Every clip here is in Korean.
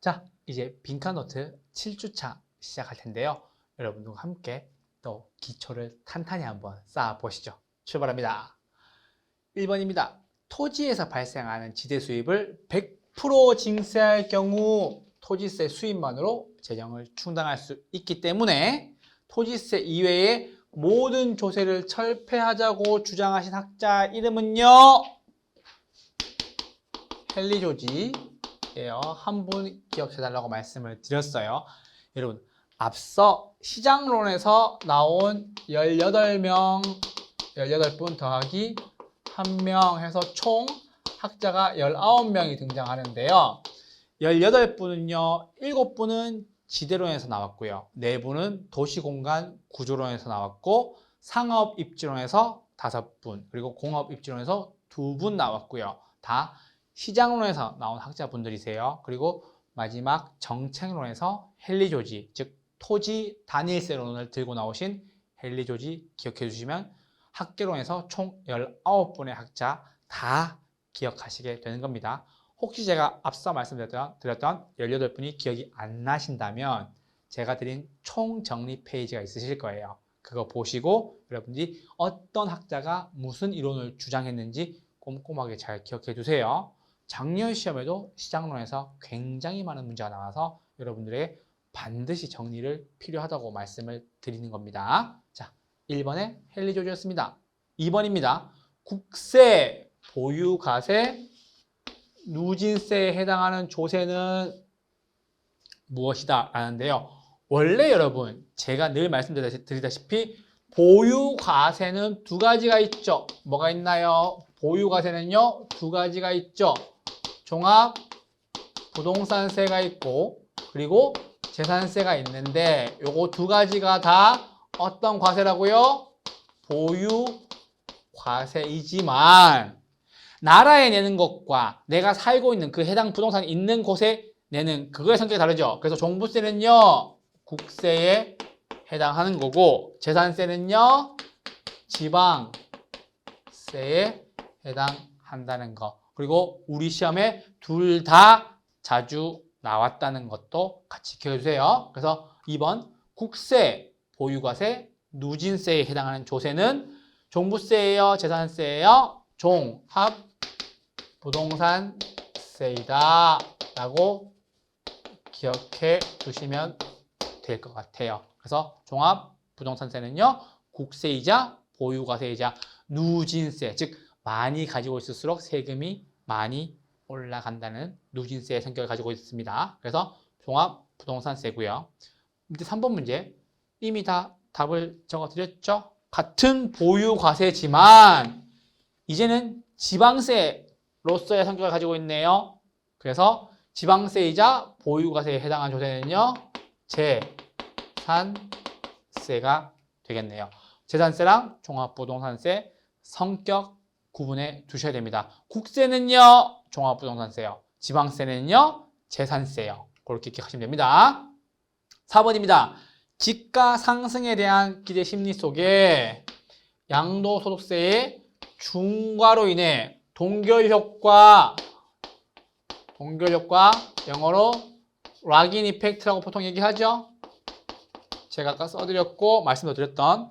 자, 이제 빈칸 노트 7주차 시작할 텐데요. 여러분들과 함께 또 기초를 탄탄히 한번 쌓아보시죠. 출발합니다. 1번입니다. 토지에서 발생하는 지대 수입을 100% 징수할 경우 토지세 수입만으로 재정을 충당할 수 있기 때문에 토지세 이외의 모든 조세를 철폐하자고 주장하신 학자 이름은요, 헨리 조지예요. 한 분 기억해달라고 말씀을 드렸어요. 여러분, 앞서 시장론에서 나온 18명, 18분 더하기 1명 해서 총 학자가 19명이 등장하는데요. 18분은요, 7분은 지대론에서 나왔고요. 4분은 도시공간 구조론에서 나왔고, 상업입지론에서 5분, 그리고 공업입지론에서 2분 나왔고요. 다 시장론에서 나온 학자분들이세요. 그리고 마지막 정책론에서 헨리 조지, 즉 토지 단일세론을 들고 나오신 헨리 조지 기억해 주시면 학계론에서 총 19분의 학자 다 기억하시게 되는 겁니다. 혹시 제가 앞서 말씀드렸던 18분이 기억이 안 나신다면 제가 드린 총 정리 페이지가 있으실 거예요. 그거 보시고 여러분들이 어떤 학자가 무슨 이론을 주장했는지 꼼꼼하게 잘 기억해 두세요. 작년 시험에도 시장론에서 굉장히 많은 문제가 나와서 여러분들에게 반드시 정리를 필요하다고 말씀을 드리는 겁니다. 자, 1번에 헨리 조지였습니다. 2번입니다. 국세, 보유과세, 누진세에 해당하는 조세는 무엇이다? 라는데요. 원래 여러분, 제가 늘 말씀드리다시피 보유과세는 두 가지가 있죠. 뭐가 있나요? 보유과세는요, 두 가지가 있죠. 종합 부동산세가 있고, 그리고 재산세가 있는데, 요거 두 가지가 다 어떤 과세라고요? 보유과세이지만, 나라에 내는 것과 내가 살고 있는 그 해당 부동산이 있는 곳에 내는 그거의 성격이 다르죠. 그래서 종부세는요, 국세에 해당하는 거고, 재산세는요, 지방세에 해당한다는 거. 그리고 우리 시험에 둘 다 자주 나왔다는 것도 같이 기억해 주세요. 그래서 2번 국세, 보유과세, 누진세에 해당하는 조세는 종부세예요, 재산세예요? 종합 부동산세이다 라고 기억해 두시면 될 것 같아요. 그래서 종합 부동산세는요, 국세이자 보유과세이자 누진세, 즉 많이 가지고 있을수록 세금이 많이 올라간다는 누진세의 성격을 가지고 있습니다. 그래서 종합 부동산세고요. 이제 3번 문제 이미 다 답을 적어드렸죠. 같은 보유과세지만 이제는 지방세로서의 성격을 가지고 있네요. 그래서 지방세이자 보유과세에 해당한 조세는요, 재산세가 되겠네요. 재산세랑 종합부동산세 성격 구분해 두셔야 됩니다. 국세는요, 종합부동산세요. 지방세는요, 재산세요. 그렇게 기억하시면 됩니다. 4번입니다. 지가 상승에 대한 기대 심리 속에 양도소득세의 중과로 인해 동결효과, 영어로 락인 이펙트라고 보통 얘기하죠. 제가 아까 써드렸고 말씀도 드렸던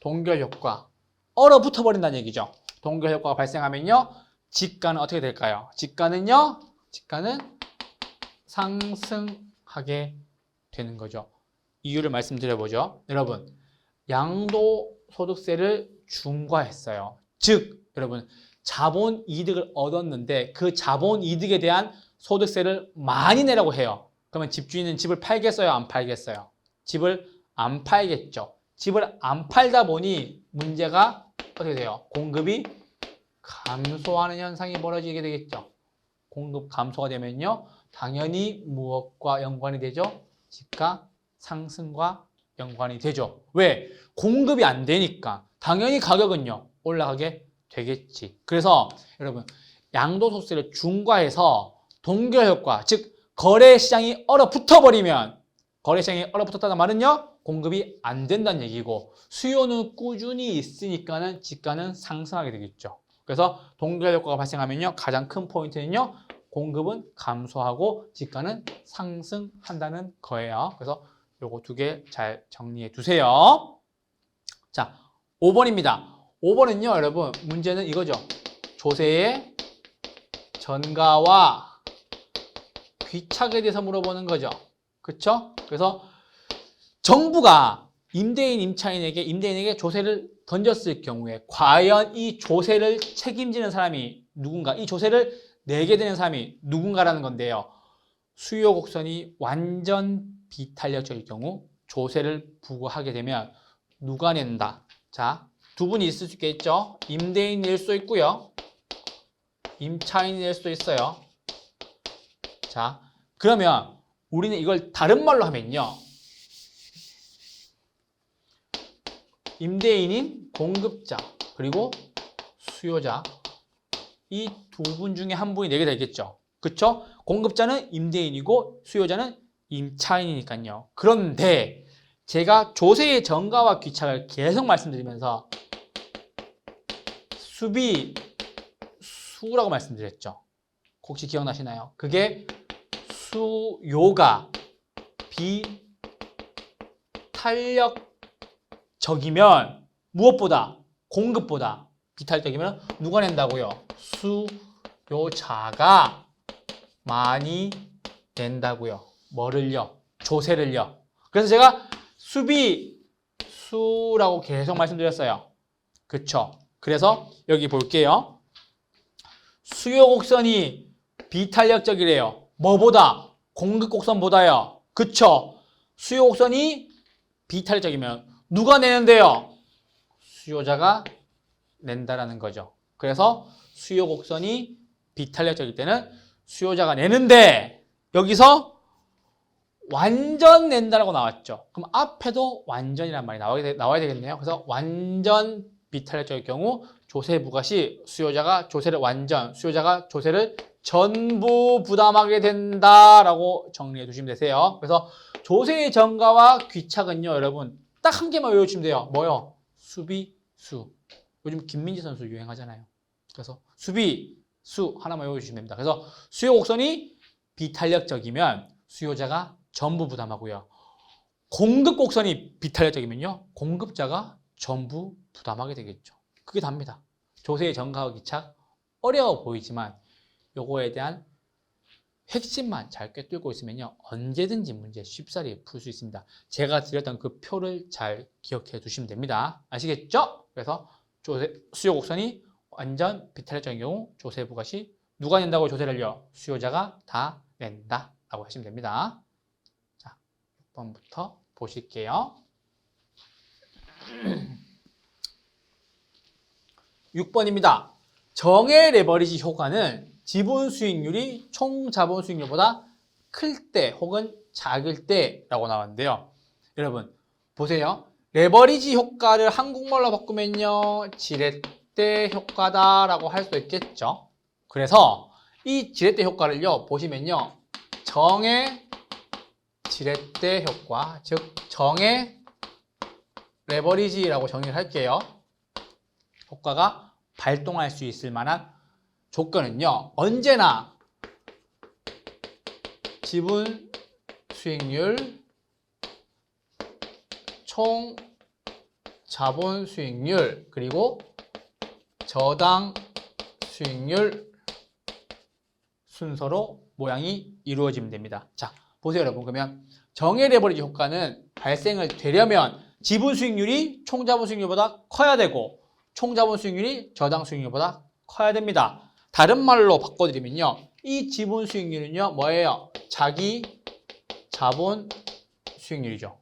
동결효과, 얼어붙어 버린다는 얘기죠. 동결효과가 발생하면요, 지가는 어떻게 될까요? 지가는 상승하게 되는 거죠. 이유를 말씀드려보죠. 여러분, 양도소득세를 중과했어요. 즉, 여러분, 자본이득을 얻었는데 그 자본이득에 대한 소득세를 많이 내라고 해요. 그러면 집주인은 집을 팔겠어요? 안 팔겠어요? 집을 안 팔겠죠. 집을 안 팔다 보니 문제가 어떻게 돼요? 공급이 감소하는 현상이 벌어지게 되겠죠. 공급 감소가 되면요, 당연히 무엇과 연관이 되죠? 지가 상승과 연관이 되죠. 왜? 공급이 안 되니까 당연히 가격은요, 올라가게 되겠지. 그래서 여러분, 양도소득세를 중과해서 동결효과, 즉 거래시장이 얼어붙어 버리면, 거래시장이 얼어붙었다는 말은요, 공급이 안 된다는 얘기고 수요는 꾸준히 있으니까는 지가는 상승하게 되겠죠. 그래서 동결효과가 발생하면요, 가장 큰 포인트는요, 공급은 감소하고 지가는 상승한다는 거예요. 그래서 요거 두 개 잘 정리해 두세요. 자, 5번입니다. 5번은요, 여러분, 문제는 이거죠. 조세의 전가와 귀착에 대해서 물어보는 거죠. 그쵸? 그래서 정부가 임대인에게 조세를 던졌을 경우에 과연 이 조세를 책임지는 사람이 누군가, 이 조세를 내게 되는 사람이 누군가라는 건데요. 수요 곡선이 완전 비탄력적일 경우 조세를 부과하게 되면 누가 낸다? 자, 두 분이 있을 수 있겠죠? 임대인이 낼 수도 있고요. 임차인이 낼 수도 있어요. 자, 그러면 우리는 이걸 다른 말로 하면요. 임대인인 공급자 그리고 수요자 이 두 분 중에 한 분이 내게 되겠죠. 그쵸? 공급자는 임대인이고 수요자는 임차인이니까요. 그런데 제가 조세의 전가와 귀착을 계속 말씀드리면서 수라고 말씀드렸죠. 혹시 기억나시나요? 그게 수요가 비탄력적이면 무엇보다 공급보다 비탄력적이면 누가 낸다고요? 수요자가 많이 낸다고요. 뭐를요? 조세를요. 그래서 제가 수라고 계속 말씀드렸어요. 그쵸? 그래서 여기 볼게요. 수요 곡선이 비탄력적이래요. 뭐보다? 공급 곡선보다요. 그쵸? 수요 곡선이 비탄력적이면 누가 내는데요? 수요자가 낸다라는 거죠. 그래서 수요 곡선이 비탄력적일 때는 수요자가 내는데 여기서 완전 낸다라고 나왔죠. 그럼 앞에도 완전이란 말이 나와야 되겠네요. 그래서 완전 비탄력적일 경우 조세 부과 시 수요자가 조세를 전부 부담하게 된다라고 정리해 두시면 되세요. 그래서 조세의 전가와 귀착은요, 여러분 딱 한 개만 외워주시면 돼요. 뭐요? 수비수. 요즘 김민지 선수 유행하잖아요. 그래서 수비수 하나만 외워주시면 됩니다. 그래서 수요 곡선이 비탄력적이면 수요자가 전부 부담하고요. 공급 곡선이 비탄력적이면요, 공급자가 전부 부담하게 되겠죠. 그게 답니다. 조세의 전가와 귀착 어려워 보이지만 요거에 대한 핵심만 잘 꿰뚫고 있으면요, 언제든지 문제 쉽사리 풀 수 있습니다. 제가 드렸던 그 표를 잘 기억해 두시면 됩니다. 아시겠죠? 그래서 수요 곡선이 완전 비탄력적인 경우 조세 부과 시 누가 낸다고 조세를요? 수요자가 다 낸다 라고 하시면 됩니다. 자, 6번부터 보실게요. 6번입니다. 정의 레버리지 효과는 지분 수익률이 총 자본 수익률보다 클 때 혹은 작을 때라고 나왔는데요. 여러분 보세요. 레버리지 효과를 한국말로 바꾸면요, 지렛대 효과다라고 할 수도 있겠죠. 그래서 이 지렛대 효과를요 보시면요, 정의 지렛대 효과, 즉 정의 레버리지라고 정의를 할게요. 효과가 발동할 수 있을 만한 조건은요, 언제나 지분 수익률, 총 자본 수익률, 그리고 저당 수익률 순서로 모양이 이루어지면 됩니다. 자, 보세요 여러분. 그러면 정의 레버리지 효과는 발생을 되려면 지분 수익률이 총 자본 수익률보다 커야 되고 총 자본 수익률이 저당 수익률보다 커야 됩니다. 다른 말로 바꿔드리면요, 이 지분 수익률은요 뭐예요? 자기 자본 수익률이죠.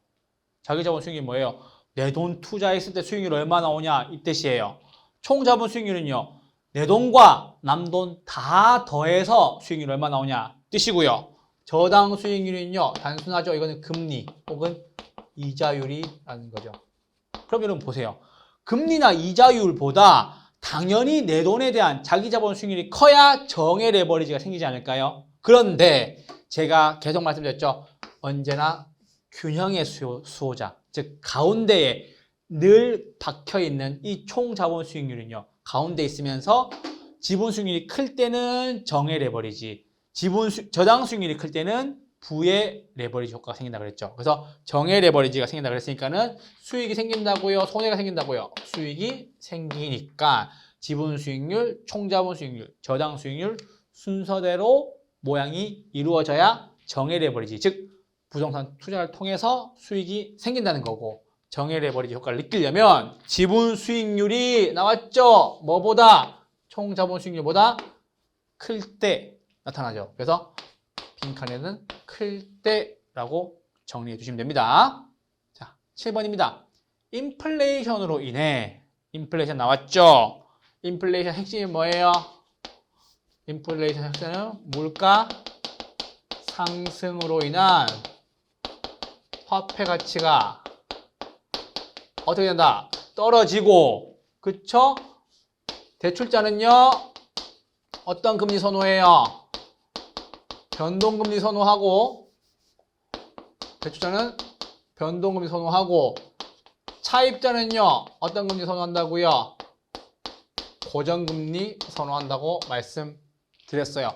자기 자본 수익률이 뭐예요? 내 돈 투자했을 때 수익률 얼마 나오냐 이 뜻이에요. 총 자본 수익률은요, 내 돈과 남 돈 다 더해서 수익률 얼마 나오냐 뜻이고요. 저당 수익률은요, 단순하죠. 이거는 금리 혹은 이자율이라는 거죠. 그럼 여러분 보세요. 금리나 이자율보다 당연히 내 돈에 대한 자기 자본 수익률이 커야 정의 레버리지가 생기지 않을까요? 그런데 제가 계속 말씀드렸죠. 언제나 균형의 수호자, 즉 가운데에 늘 박혀있는 이 총 자본 수익률은요, 가운데 있으면서 지분 수익률이 클 때는 정의 레버리지, 저당 수익률이 클 때는 부의 레버리지 효과가 생긴다 그랬죠. 그래서 정의 레버리지가 생긴다 그랬으니까는 수익이 생긴다고요? 손해가 생긴다고요? 수익이 생기니까 지분 수익률, 총자본 수익률, 저당 수익률 순서대로 모양이 이루어져야 정의 레버리지, 즉 부동산 투자를 통해서 수익이 생긴다는 거고, 정의 레버리지 효과를 느끼려면 지분 수익률이 나왔죠? 뭐보다? 총자본 수익률보다 클 때 나타나죠. 그래서 빈칸에는 클 때라고 정리해 주시면 됩니다. 자, 7번입니다. 인플레이션으로 인해, 인플레이션 나왔죠? 인플레이션 핵심이 뭐예요? 인플레이션 핵심은 물가 상승으로 인한 화폐 가치가 어떻게 된다? 떨어지고, 그쵸? 대출자는요, 어떤 금리 선호해요? 변동금리 선호하고, 대출자는 변동금리 선호하고, 차입자는요, 어떤 금리 선호한다고요? 고정금리 선호한다고 말씀드렸어요.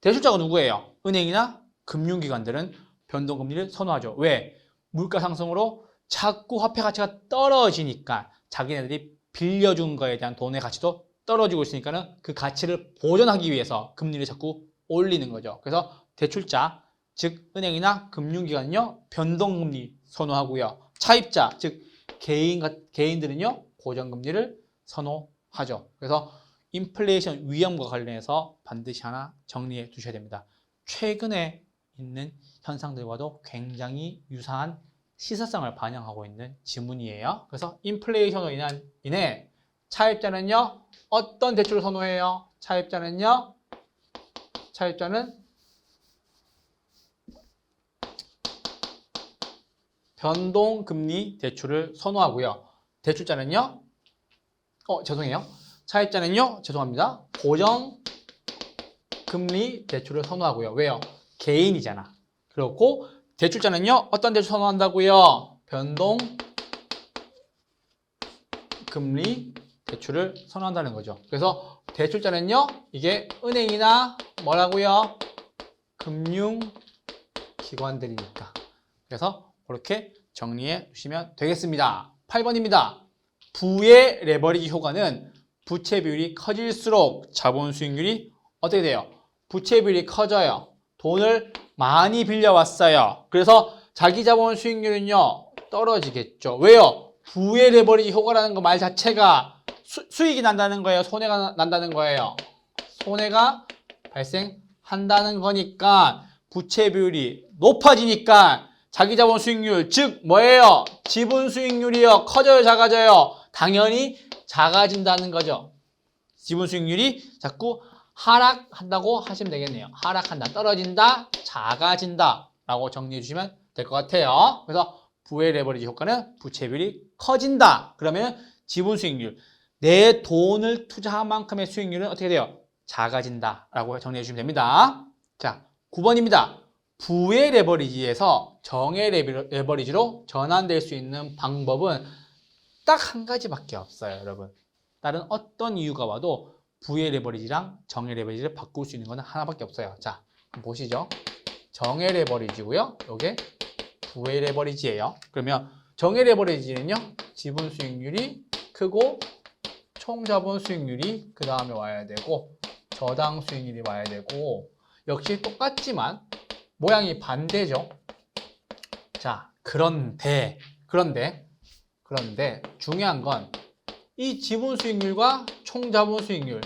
대출자가 누구예요? 은행이나 금융기관들은 변동금리를 선호하죠. 왜? 물가 상승으로 자꾸 화폐 가치가 떨어지니까 자기네들이 빌려준 거에 대한 돈의 가치도 떨어지고 있으니까는 그 가치를 보존하기 위해서 금리를 자꾸 올리는 거죠. 그래서 대출자, 즉 은행이나 금융기관은요, 변동금리 선호하고요. 차입자, 즉 개인들은요, 고정금리를 선호하죠. 그래서 인플레이션 위험과 관련해서 반드시 하나 정리해 두셔야 됩니다. 최근에 있는 현상들과도 굉장히 유사한 시사성을 반영하고 있는 지문이에요. 그래서 인플레이션으로 인해 차입자는요, 어떤 대출을 선호해요? 차입자는 변동금리 대출을 선호하고요. 대출자는요, 죄송합니다. 고정금리 대출을 선호하고요. 왜요? 개인이잖아. 그렇고 대출자는요, 어떤 대출 선호한다고요? 변동금리 대출을 선호한다는 거죠. 그래서 대출자는요, 이게 은행이나 뭐라고요? 금융기관들이니까. 그래서 그렇게 정리해 주시면 되겠습니다. 8번입니다. 부의 레버리지 효과는 부채 비율이 커질수록 자본 수익률이 어떻게 돼요? 부채 비율이 커져요. 돈을 많이 빌려왔어요. 그래서 자기 자본 수익률은요, 떨어지겠죠. 왜요? 부의 레버리지 효과라는 거 말 자체가 수익이 난다는 거예요? 손해가 난다는 거예요? 손해가 발생한다는 거니까 부채 비율이 높아지니까 자기 자본 수익률, 즉 뭐예요? 지분 수익률이요. 커져요, 작아져요? 당연히 작아진다는 거죠. 지분 수익률이 자꾸 하락한다고 하시면 되겠네요. 하락한다, 떨어진다, 작아진다 라고 정리해 주시면 될 것 같아요. 그래서 부의 레버리지 효과는 부채 비율이 커진다. 그러면 지분 수익률, 내 돈을 투자한 만큼의 수익률은 어떻게 돼요? 작아진다 라고 정리해 주시면 됩니다. 자, 9번입니다. 부의 레버리지에서 정의 레버리지로 전환될 수 있는 방법은 딱 한 가지밖에 없어요, 여러분. 다른 어떤 이유가 와도 부의 레버리지랑 정의 레버리지를 바꿀 수 있는 건 하나밖에 없어요. 자, 보시죠. 정의 레버리지고요. 이게 부의 레버리지예요. 그러면 정의 레버리지는요, 지분 수익률이 크고 총자본 수익률이 그 다음에 와야 되고 저당 수익률이 와야 되고, 역시 똑같지만 모양이 반대죠. 자, 그런데 중요한 건 이 지분 수익률과 총자본 수익률,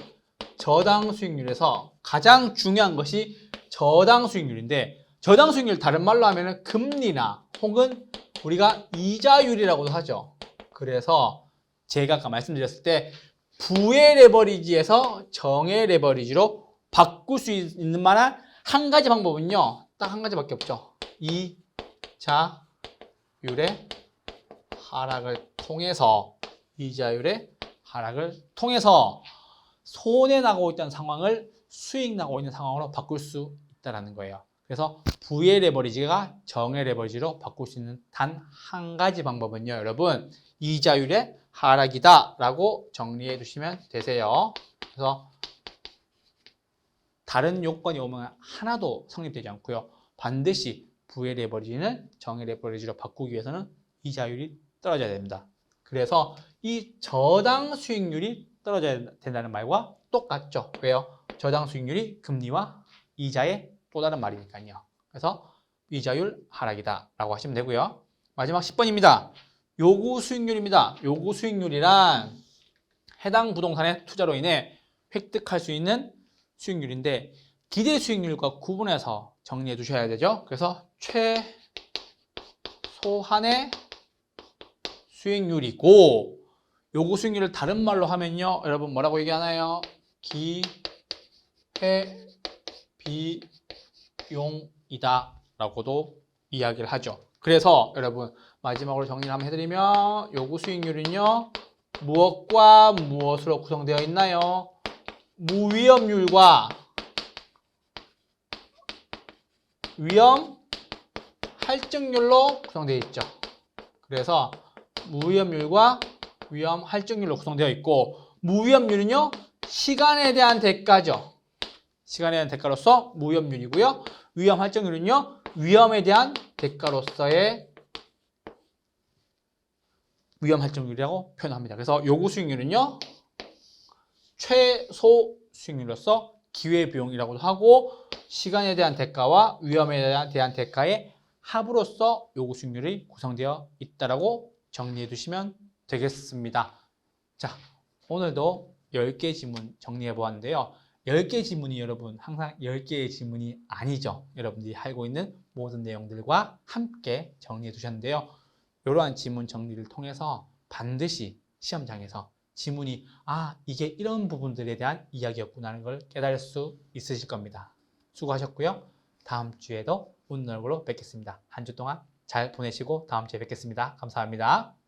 저당 수익률에서 가장 중요한 것이 저당 수익률인데, 저당 수익률 다른 말로 하면은 금리나 혹은 우리가 이자율이라고도 하죠. 그래서 제가 아까 말씀드렸을 때 부의 레버리지에서 정의 레버리지로 바꿀 수 있는 만한 한 가지 방법은요, 딱 한 가지밖에 없죠. 이자율의 하락을 통해서, 손해 나고 있다는 상황을 수익 나고 있는 상황으로 바꿀 수 있다는 거예요. 그래서 부의 레버리지가 정의 레버리지로 바꿀 수 있는 단 한 가지 방법은요, 여러분, 이자율의 하락이다 라고 정리해 주시면 되세요. 그래서 다른 요건이 오면 하나도 성립되지 않고요. 반드시 부의 레버리지는 정의 레버리지로 바꾸기 위해서는 이자율이 떨어져야 됩니다. 그래서 이 저당 수익률이 떨어져야 된다는 말과 똑같죠. 왜요? 저당 수익률이 금리와 이자의 또 다른 말이니까요. 그래서 이자율 하락이다 라고 하시면 되고요. 마지막 10번입니다. 요구 수익률입니다. 요구 수익률이란 해당 부동산의 투자로 인해 획득할 수 있는 수익률인데 기대 수익률과 구분해서 정리해 두셔야 되죠. 그래서 최소한의 수익률이고 요구 수익률을 다른 말로 하면요. 여러분 뭐라고 얘기하나요? 기회비용이다 라고도 이야기를 하죠. 그래서 여러분 마지막으로 정리를 한번 해드리면 요구 수익률은요. 무엇과 무엇으로 구성되어 있나요? 무위험률과 위험 할증률로 구성되어 있죠. 그래서 무위험률과 위험 할증률로 구성되어 있고 무위험률은요. 시간에 대한 대가죠. 시간에 대한 대가로서 무위험률이고요. 위험 할증률은요. 위험에 대한 대가로서의 위험 할증률이라고 표현합니다. 그래서 요구 수익률은요. 최소 수익률로서 기회비용이라고도 하고 시간에 대한 대가와 위험에 대한 대가의 합으로서 요구 수익률이 구성되어 있다라고 정리해 두시면 되겠습니다. 자, 오늘도 10개 지문 정리해 보았는데요. 10개 지문이 여러분 항상 10개의 지문이 아니죠. 여러분들이 알고 있는 모든 내용들과 함께 정리해 두셨는데요. 이러한 지문 정리를 통해서 반드시 시험장에서 지문이 이게 이런 부분들에 대한 이야기였구나 하는 걸 깨달을 수 있으실 겁니다. 수고하셨고요. 다음 주에도 웃는 얼굴로 뵙겠습니다. 한 주 동안 잘 보내시고 다음 주에 뵙겠습니다. 감사합니다.